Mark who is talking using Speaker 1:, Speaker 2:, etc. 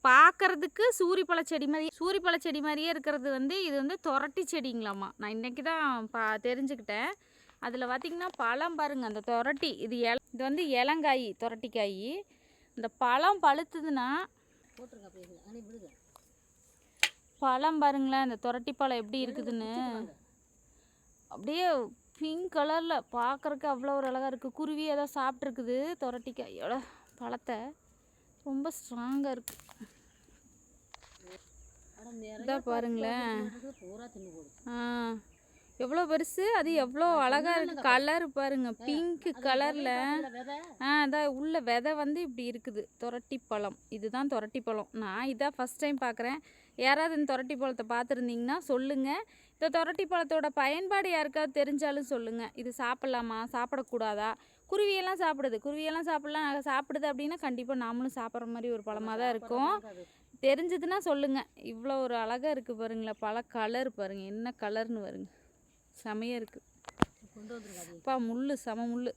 Speaker 1: பார்க்கறதுக்கு சூரிப்பழ செடி மாதிரியே இருக்கிறது வந்து இது வந்து தொரட்டி செடிங்களாம்மா. நான் இன்றைக்கி தான் தெரிஞ்சுக்கிட்டேன். அதில் பார்த்திங்கன்னா பழம் பாருங்கள், அந்த தொரட்டி இது வந்து இளங்காய் தொரட்டிக்காய். இந்த பழம் பழுத்துதுன்னா பழம் பாருங்களேன், இந்த தொரட்டி பழம் எப்படி இருக்குதுன்னு. அப்படியே பிங்க் கலரில் பார்க்குறக்கு அவ்வளோ ஒரு அழகாக இருக்குது. குருவி ஏதோ சாப்பிட்ருக்குது தொரட்டிக்காயோட பழத்தை. ரொம்ப ஸ்ட்ராங்காக இருக்குது. இதான் பாருங்களேன், எவ்வளோ பெருசு, அது எவ்வளோ அழகாக இருக்குது. கலர் பாருங்கள், பிங்க் கலரில். அதான் உள்ள விதை வந்து இப்படி இருக்குது. தொரட்டி பழம், இதுதான் தொரட்டி பழம். நான் இதான் ஃபஸ்ட் டைம் பார்க்குறேன். யாராவது இந்த தொரட்டி பழத்தை பார்த்துருந்தீங்கன்னா சொல்லுங்கள். இந்த தொரட்டி பழத்தோட பயன்பாடு யாருக்காவது தெரிஞ்சாலும் சொல்லுங்கள். இது சாப்பிட்லாமா, சாப்பிடக்கூடாதா? குருவியெல்லாம் சாப்பிடுது, குருவியெல்லாம் சாப்பிடுது அப்படின்னா கண்டிப்பாக நாமளும் சாப்பிட்ற மாதிரி ஒரு பழமாக தான் இருக்கும். தெரிஞ்சதுன்னா சொல்லுங்கள். இவ்வளோ ஒரு அழகாக இருக்குது பாருங்களேன். பழ கலர் பாருங்கள், என்ன கலர்னு பாருங்க, செமையாக இருக்குது. அப்பா முள், செம முள்.